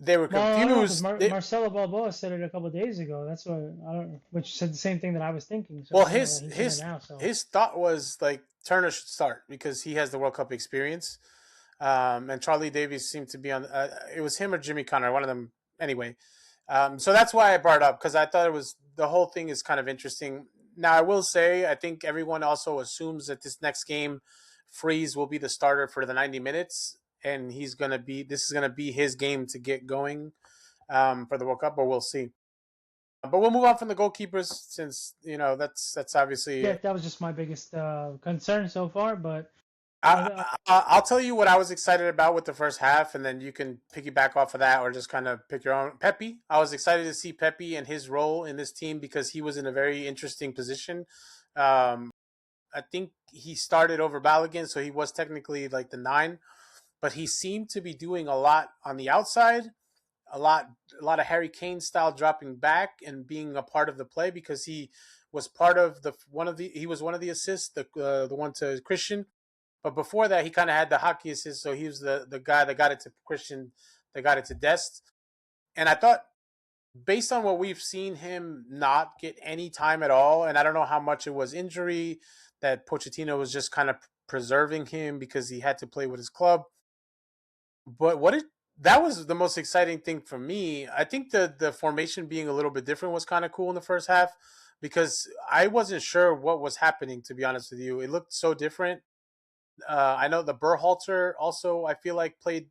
They were Well, I don't know because confused. Marcelo Balboa said it a couple days ago. That's what I don't, which said the same thing that I was thinking. So Well, I don't know that he's saying it now. So his thought was like Turner should start because he has the World Cup experience. And Charlie Davies seemed to be on. It was him or Jimmy Connor, one of them. Anyway, so that's why I brought it up because I thought it was the whole thing is kind of interesting. Now I will say I think everyone also assumes that this next game, Freeze will be the starter for the 90 minutes, and he's gonna be. This is gonna be his game to get going for the World Cup, but we'll see. But we'll move on from the goalkeepers since that's obviously yeah, that was just my biggest concern so far. But I, I'll tell you what I was excited about with the first half, and then you can piggyback off of that or just kind of pick your own. Pepe, I was excited to see Pepe and his role in this team because he was in a very interesting position. Um, I think he started over Balogun, so he was technically like the nine, but he seemed to be doing a lot on the outside, a lot, a lot of Harry Kane style dropping back and being a part of the play because he was part of he was one of the assists, the one to Christian, but before that, he kind of had the hockey assist, so he was the guy that got it to Christian, that got it to Dest. And I thought, based on what we've seen him not get any time at all, and I don't know how much it was injury that Pochettino was just kind of preserving him because he had to play with his club. But that was the most exciting thing for me. I think the formation being a little bit different was kind of cool in the first half because I wasn't sure what was happening. To be honest with you, it looked so different. I know the Berhalter also I feel like played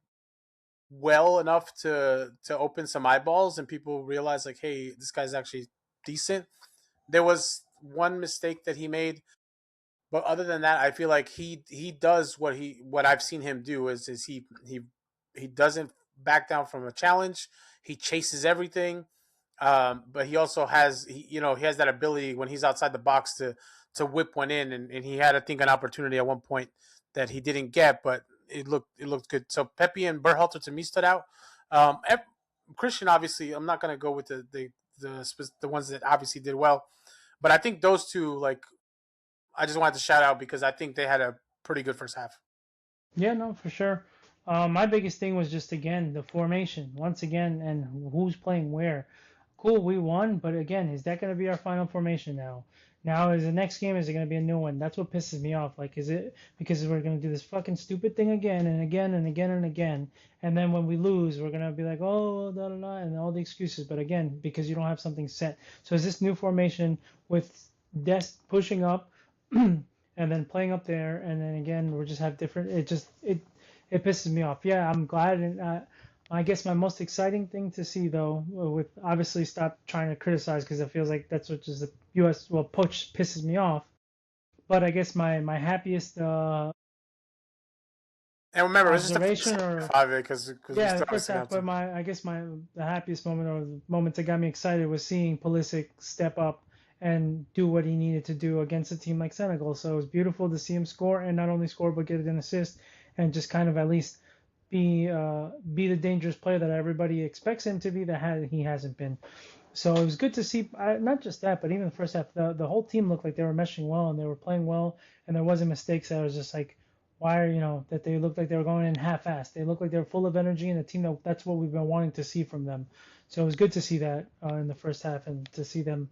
well enough to open some eyeballs and people realize like, hey, this guy's actually decent. There was one mistake that he made, but other than that, I feel like he does what I've seen him do is he doesn't back down from a challenge. He chases everything, but he also has he has that ability when he's outside the box to whip one in, and he had I think an opportunity at one point that he didn't get, but it looked good. So Pepe and Berhalter to me stood out. Um, Christian obviously I'm not gonna go with the ones that obviously did well, but I think those two like I just wanted to shout out because I think they had a pretty good first half. Yeah, no, for sure. My biggest thing was just again the formation once again and who's playing where. Cool, we won, but again, is that going to be our final formation now? Now is the next game? Is it going to be a new one? That's what pisses me off. Like, is it because we're going to do this fucking stupid thing again and again and again and again, and then when we lose, we're going to be like, oh, da da da, and all the excuses. But again, because you don't have something set. So is this new formation with Dest pushing up? And then playing up there, and then again we just have different. It pisses me off. Yeah, I'm glad, and I guess my most exciting thing to see though, with obviously stop trying to criticize because it feels like that's what just the U.S. well poach pisses me off. But I guess my happiest And remember, it's just the observation first or half of it because we yeah, still the have a first second half. half But too. my I guess my the happiest moment or the moments that got me excited was seeing Pulisic step up and do what he needed to do against a team like Senegal. So it was beautiful to see him score and not only score but get an assist and just kind of at least be the dangerous player that everybody expects him to be he hasn't been. So it was good to see not just that, but even the first half, the whole team looked like they were meshing well and they were playing well, and there wasn't mistakes. That was just like, why are that they looked like they were going in half-assed. They looked like they were full of energy, and the team that's what we've been wanting to see from them. So it was good to see that in the first half and to see them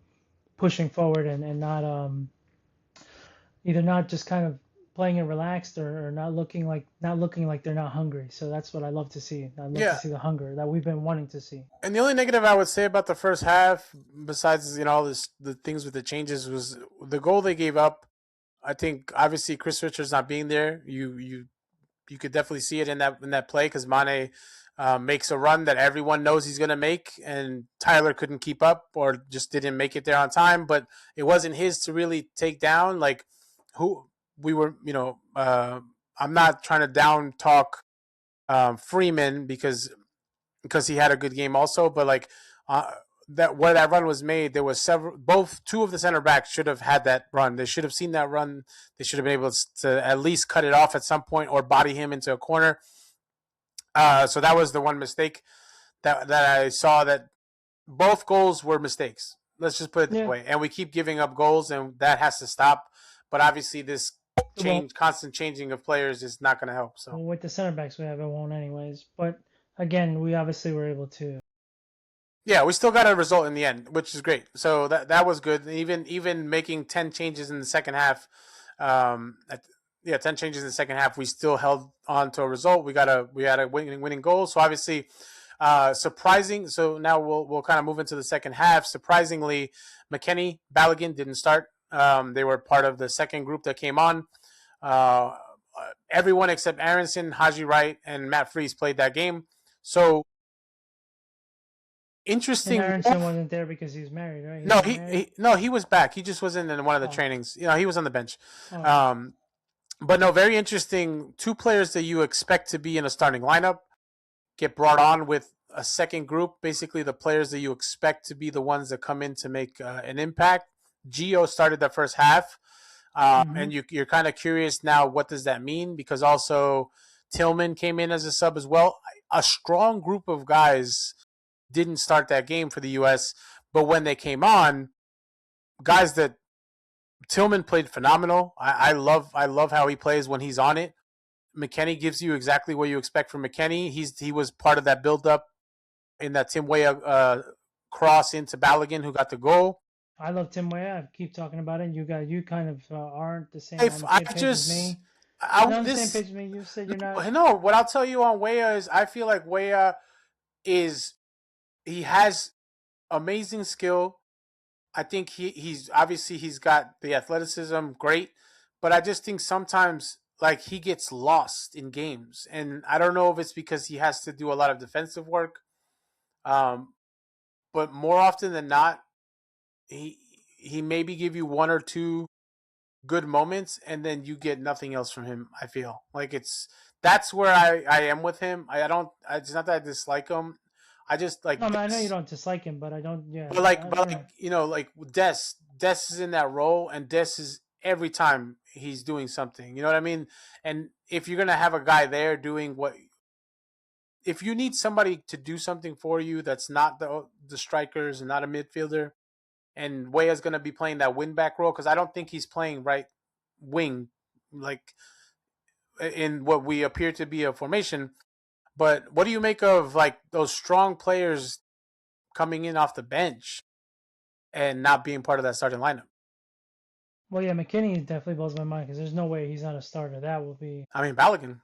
pushing forward and not either not just kind of playing it relaxed or not looking like they're not hungry. So that's what I love to see. I love to Yeah, see the hunger that we've been wanting to see. and the only negative I would say about the first half, besides all the things with the changes, was the goal they gave up. I think obviously Chris Richards not being there, you could definitely see it in that play because Mane makes a run that everyone knows he's going to make, and Tyler couldn't keep up or just didn't make it there on time. But it wasn't his to really take down. Like who we were, I'm not trying to down talk Freeman because he had a good game also, but like uh, that where that run was made, there was two of the center backs should have had that run. They should have seen that run. They should have been able to at least cut it off at some point or body him into a corner. So that was the one mistake that I saw, that both goals were mistakes. Let's just put it that Yeah. way. And we keep giving up goals, and that has to stop. But obviously, this Well, constant changing of players is not going to help. So Well, with the center backs we have, it won't anyways. But again, we obviously were able to. yeah, we still got a result in the end, which is great. So that was good. Even making 10 changes in the second half, at, yeah, 10 changes in the second half, we still held on to a result. We had a winning goal. So obviously, surprising. So now we'll kind of move into the second half. Surprisingly, McKennie, Balogun didn't start. They were part of the second group that came on. Uh, Everyone except Aronson, Haji Wright, and Matt Freese played that game. So And interesting Aronson move. wasn't there because he's married, right? No, He's married. no, he was back. He just wasn't in one of the Oh, trainings. He was on the bench. oh, Um, But no, very interesting. Two players that you expect to be in a starting lineup get brought on with a second group. Basically, the players that you expect to be the ones that come in to make an impact. Gio started the first half, Hmm. and you're kind of curious now. What does that mean? Because also Tillman came in as a sub as well. A strong group of guys didn't start that game for the U.S., but when they came on, guys that Tillman played phenomenal. I love how he plays when he's on it. McKennie gives you exactly what you expect from McKennie. He was part of that build up in that Tim Weah cross into Balogun who got the goal. I love Tim Weah. I keep talking about it. You kind of aren't the same on If the I same page as just me. I Not on the same this page as me. You said you're not. no, what I'll tell you on Weah is I feel like Weah is he has amazing skill. I think he's obviously he's got the athleticism, great, but I just think sometimes like he gets lost in games, and I don't know if it's because he has to do a lot of defensive work, um, but more often than not, he he maybe give you one or two good moments, and then you get nothing else from him. I feel like that's where I am with him. I don't. It's not that I dislike him. I just No, like I know you this. don't dislike him, but I don't. Yeah, But like yeah. like Des is in that role, and Des is every time he's doing something. You know what I mean? And if you're gonna have a guy there doing what, if you need somebody to do something for you that's not the strikers and not a midfielder, and Weah's gonna be playing that wing back role because I don't think he's playing right wing like in what we appear to be a formation. But what do you make of like those strong players coming in off the bench and not being part of that starting lineup? Well, yeah, McKinney definitely blows my mind because there's no way he's not a starter. That will be I mean, Balogun.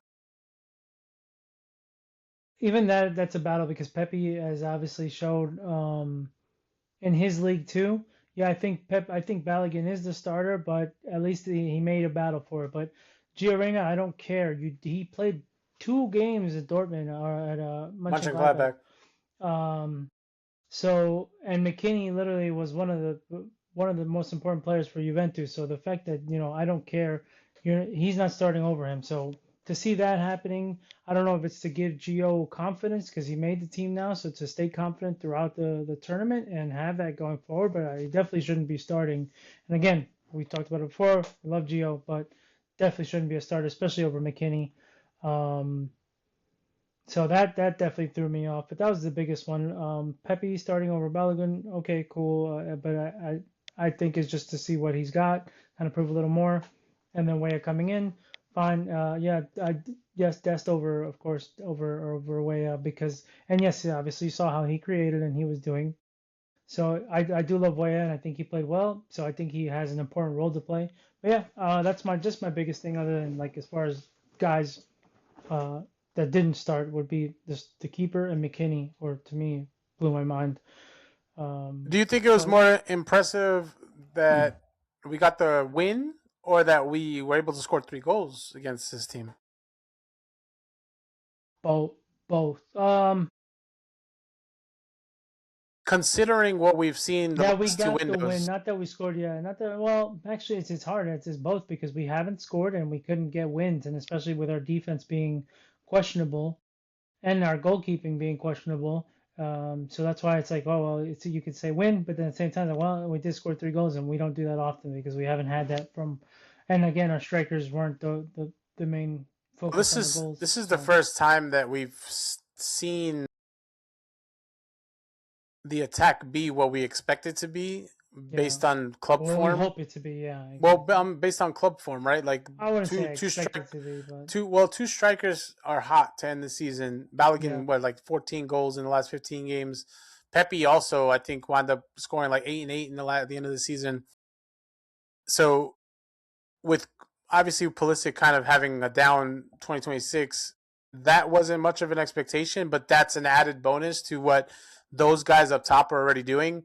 even that. That's a battle because Pepe has obviously showed in his league too. Yeah, I think Balogun is the starter, but at least he made a battle for it. But Gio, I don't care. He played 2 games at Dortmund or at Mönchengladbach. Mönchengladbach. Um, So and McKinney literally was one of the most important players for Juventus. So the fact that I don't care, he's not starting over him. So to see that happening, I don't know if it's to give Gio confidence because he made the team now. So to stay confident throughout the tournament and have that going forward, but I definitely shouldn't be starting. And again, we talked about it before. I love Gio, but definitely shouldn't be a starter, especially over McKinney. Um, so that definitely threw me off, but that was the biggest one. Pepe starting over Balogun, okay, cool, but I think it's just to see what he's got, kind of prove a little more, and then Weah coming in, fine. Yeah, yes, Dest over, of course, over Weah because, and yes, yeah, obviously you saw how he created and he was doing. So I do love Weah and I think he played well. So I think he has an important role to play. But yeah, that's my biggest thing other than like as far as guys uh, that didn't start would be the keeper and McKinney, or to me blew my mind. Do you think it was But more impressive that we got the win or that we were able to score 3 goals against this team? both, both. Considering what we've seen the That we last two got the win, windows, not that we scored. Yeah, not that. Well, actually, it's hard. It's both because we haven't scored and we couldn't get wins, and especially with our defense being questionable and our goalkeeping being questionable. So that's why it's like, oh well, you could say win, but then at the same time, like, well, we did score 3 goals, and we don't do that often because we haven't had that from. And again, our strikers weren't the main focus this on the is goals. this is the So first time that we've seen the attack be what we expect it to be yeah, based on club well, we form. hope it to be. Yeah, Well, exactly. based on club form, right? Like I wouldn't say two I two expect strike it to be, but two strikers are hot to end the season. yeah, Balogun, what, like 14 goals in the last 15 games. Pepe also, I think, wound up scoring like 8 and 8 in at the end of the season. So with obviously Pulisic kind of having a down 2026, that wasn't much of an expectation, but that's an added bonus to what those guys up top are already doing.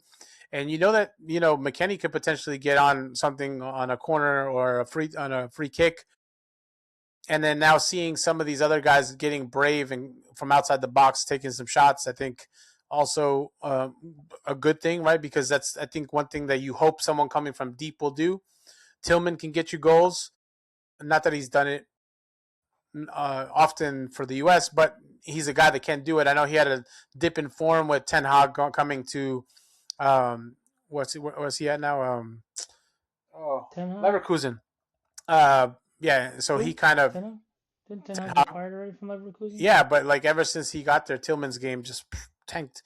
And you know that McKennie could potentially get on something on a corner or a free kick, and then now seeing some of these other guys getting brave and from outside the box taking some shots, I think also a good thing, right? Because that's, I think, one thing that you hope someone coming from deep will do. Tillman can get you goals. Not that he's done it often for the U.S., but he's a guy that can do it. I know he had a dip in form with Ten Hag coming to what's he at now? Oh, Ten Hag? Leverkusen. Yeah, so he Who? kind of Ten Hag? Didn't Ten Ten Hag get Hag. fired already from Leverkusen? Yeah, but like ever since he got there, Tillman's game just tanked.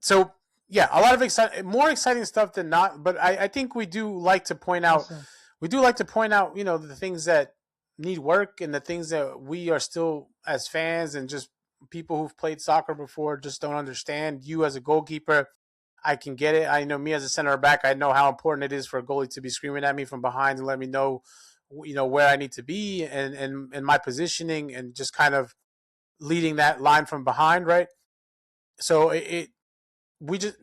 So yeah, a lot of more exciting stuff than not. But I think we do like to point out, Awesome. the things that need work and the things that we are still as fans and just people who've played soccer before just don't understand. You as a goalkeeper, I can get it. I know me as a center back, I know how important it is for a goalie to be screaming at me from behind and let me know, where I need to be and my positioning and just kind of leading that line from behind, right? So we just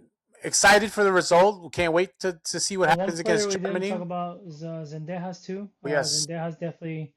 excited for the result. We can't wait to see what One happens player we against didn't talk Germany. about is Zendejas too. Yes, Zendejas definitely,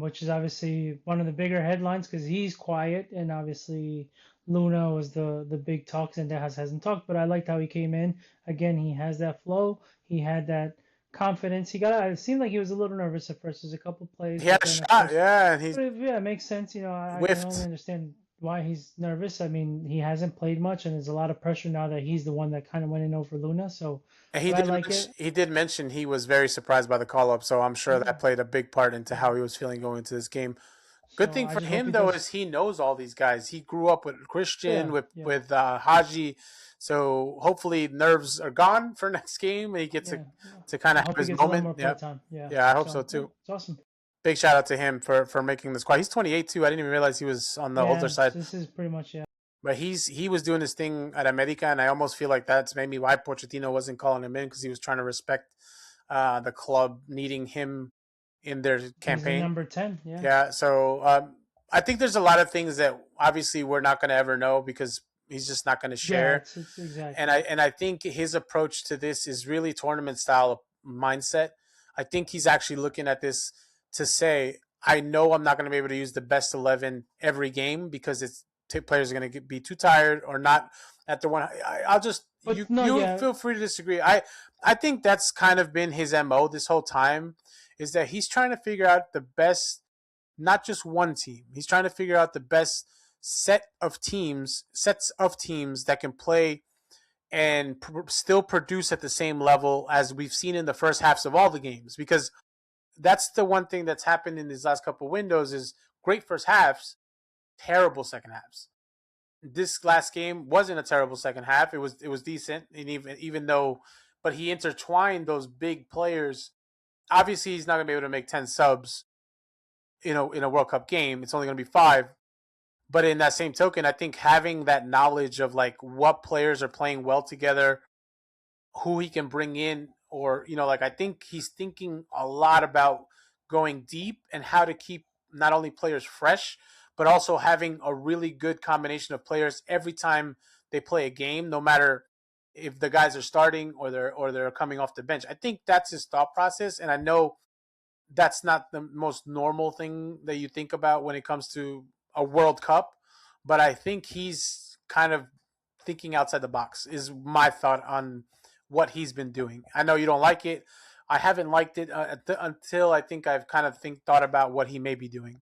which is obviously one of the bigger headlines because he's quiet, and obviously Luna was the big talk. Zendejas hasn't talked, but I liked how he came in. Again, he has that flow. He had that confidence. It seemed like he was a little nervous at first. There's a couple plays, he had but a then of shot. course, Yeah, and he yeah, it makes sense. I can only whiffed. understand why he's nervous. I mean, he hasn't played much, and there's a lot of pressure now that he's the one that kind of went in over Luna. So, And but I like it. he did mention he was very surprised by the call up. So I'm sure Yeah, that played a big part into yeah. how he was feeling going into this game. Good So thing I for just hope him he though does. is he knows all these guys. He grew up with Christian, Yeah, with yeah, Haji, so hopefully nerves are gone for next game and he gets yeah. to kind I of have hope he his gets a lot moment. more Yeah, playtime. Yeah. yeah, I hope so So yeah, too. it's awesome. Big shout out to him for making the squad. He's 28 too. I didn't even realize he was on the older Yeah. side. So this is pretty much yeah. But he was doing his thing at America, and I almost feel like that's maybe why Pochettino wasn't calling him in because he was trying to respect the club needing him in their He's a campaign. number 10. Yeah. Yeah, so I think there's a lot of things that obviously we're not going to ever know because he's just not going to Yeah. share. It's exactly. And I think his approach to this is really tournament style mindset. I think he's actually looking at this to say, I know I'm not going to be able to use the best 11 every game because players are going to be too tired or not at the one. I'll just But no, you yeah, feel free to disagree. I think that's kind of been his mo this whole time is that he's trying to figure out the best, not just one team. He's trying to figure out the best sets of teams that can play and still produce at the same level as we've seen in the first halves of all the games. Because that's the one thing that's happened in these last couple of windows is great first halves, terrible second halves. This last game wasn't a terrible second half. It was decent, and even though, but he intertwined those big players. Obviously, he's not going to be able to make 10 subs, in a World Cup game. It's only going to be 5. But in that same token, I think having that knowledge of like what players are playing well together, who he can bring in, or like I think he's thinking a lot about going deep and how to keep not only players fresh, but also having a really good combination of players every time they play a game, no matter if the guys are starting or they're coming off the bench. I think that's his thought process, and I know that's not the most normal thing that you think about when it comes to a World Cup, but I think he's kind of thinking outside the box is my thought on what he's been doing. I know you don't like it. I haven't liked it until I think I've kind of thought about what he may be doing.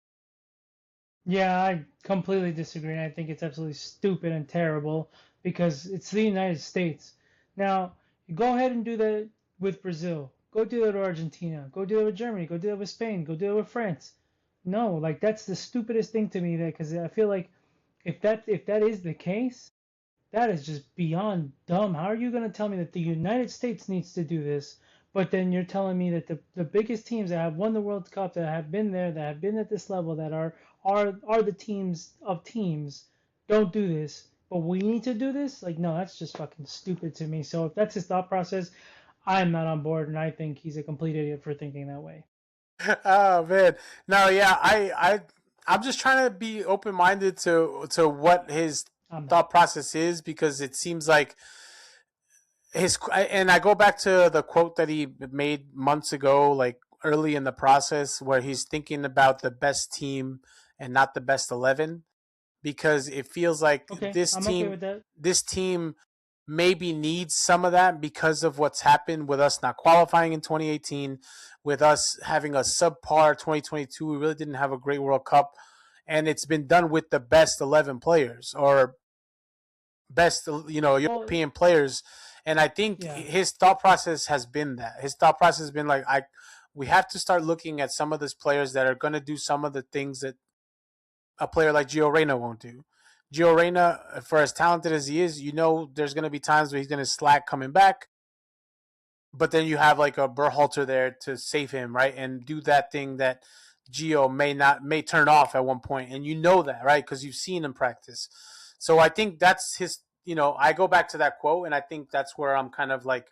Yeah, I completely disagree. I think it's absolutely stupid and terrible because it's the United States. Now, you go ahead and do that with Brazil. Go do that with Argentina. Go do that with Germany. Go do that with Spain. Go do that with France. No, like that's the stupidest thing to me there because I feel like if that is the case, that is just beyond dumb. How are you going to tell me that the United States needs to do this, but then you're telling me that the biggest teams that have won the World Cup, that have been there, that have been at this level, that are the teams of teams, don't do this, but we need to do this? Like, no, that's just fucking stupid to me. So if that's his thought process, I'm not on board, and I think he's a complete idiot for thinking that way. Oh man, no, yeah, I'm just trying to be open minded to what his I'm not. thought process is because it seems like and I go back to the quote that he made months ago, like early in the process, where he's thinking about the best team and not the best 11, because it feels like Okay, I'm okay with that. this team maybe needs some of that because of what's happened with us not qualifying in 2018, with us having a subpar 2022. We really didn't have a great World Cup, and it's been done with the best 11 players or best, Well, European players. And I think yeah. his thought process has been that. His thought process has been like, we have to start looking at some of these players that are going to do some of the things that a player like Gio Reyna won't do. Gio Reyna, for as talented as he is, there's going to be times where he's going to slack coming back. But then you have like a Berhalter there to save him, right? And do that thing that Gio may turn off at one point. And that, right? Because you've seen him practice. So I think that's his, I go back to that quote, and I think that's where I'm kind of like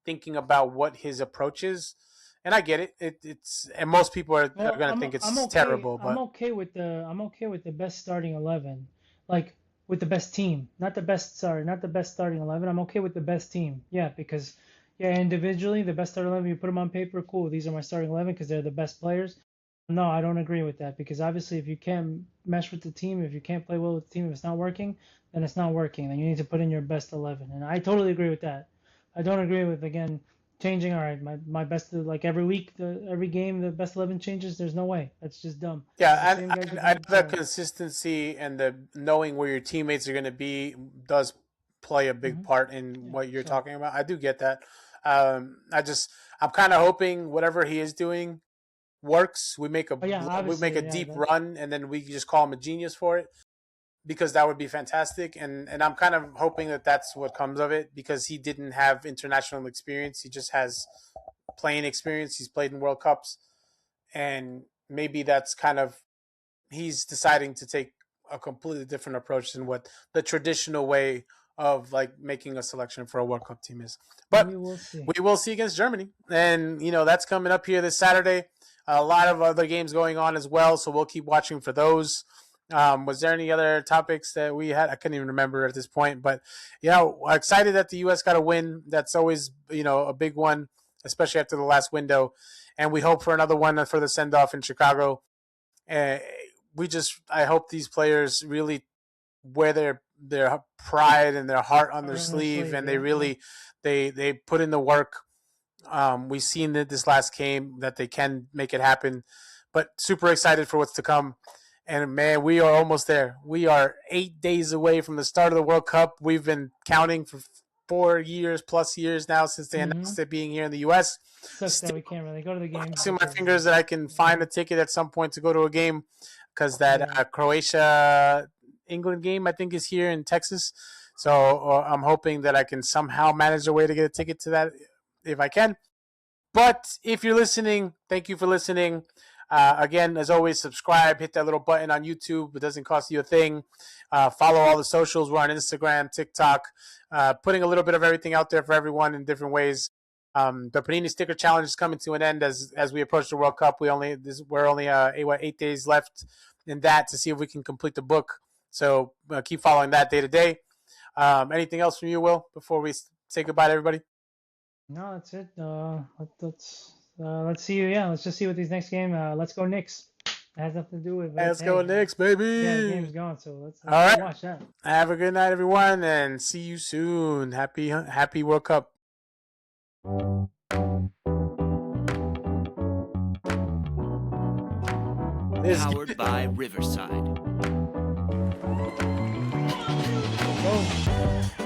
thinking about what his approach is. And I get it. And most people are Well, going to think I'm it's okay. terrible, but I'm okay with the best starting 11, like with the best team, not the best. Sorry, not the best starting 11. I'm okay with the best team. Yeah, because individually the best starting 11, you put them on paper, cool. These are my starting 11 because they're the best players. No, I don't agree with that because obviously if you can't mesh with the team, if you can't play well with the team, if it's not working, then it's not working. Then you need to put in your best 11, and I totally agree with that. I don't agree with again changing. All right, my best like every week, every game, the best 11 changes. There's no way. That's just dumb. The yeah, same guys are I gonna know that play. consistency and the knowing where your teammates are going to be does play a big part in Yeah. what you're So, talking about. I do get that. I'm kind of hoping whatever he is doing works. but yeah, We make a obviously, yeah, deep that run, and then we just call him a genius for it, because that would be fantastic. And I'm kind of hoping that that's what comes of it, because he didn't have international experience. He just has playing experience. He's played in World Cups, and maybe that's kind of he's deciding to take a completely different approach than what the traditional way of like making a selection for a World Cup team is. But we will see. we will see against Germany, and that's coming up here this Saturday. A lot of other games going on as well, so we'll keep watching for those. Was there any other topics that we had? I couldn't even remember at this point, but excited that the U.S. got a win. That's always a big one, especially after the last window, and we hope for another one for the send off in Chicago. Uh, I hope these players really wear their pride and their heart on their sleeve, and they really they put in the work. We've seen that this last game that they can make it happen, but super excited for what's to come. And man, we are almost there. We are 8 days away from the start of the World Cup. We've been counting for 4+ years now since they announced it being here in the U.S. Sucks that we can't really go to the games. Crossing my fingers that I can find a ticket at some point to go to a game, because that Croatia England game I think is here in Texas. So I'm hoping that I can somehow manage a way to get a ticket to that if I can. But if you're listening, thank you for listening. Again, as always, subscribe, hit that little button on YouTube. It doesn't cost you a thing. Follow all the socials. We're on Instagram, TikTok, putting a little bit of everything out there for everyone in different ways. The Panini Sticker Challenge is coming to an end as we approach the World Cup. We're only 8 days left in that to see if we can complete the book. So keep following that day to day. Anything else from you, Will, before we say goodbye to everybody? No, that's it. Let's see. Yeah, let's just see what these next game. Let's go Knicks. It has nothing to do with. Let's go Knicks, baby. Yeah, the game's going, so let's all right. watch that. Have a good night, everyone, and see you soon. Happy World Cup. Powered by Riverside. Go.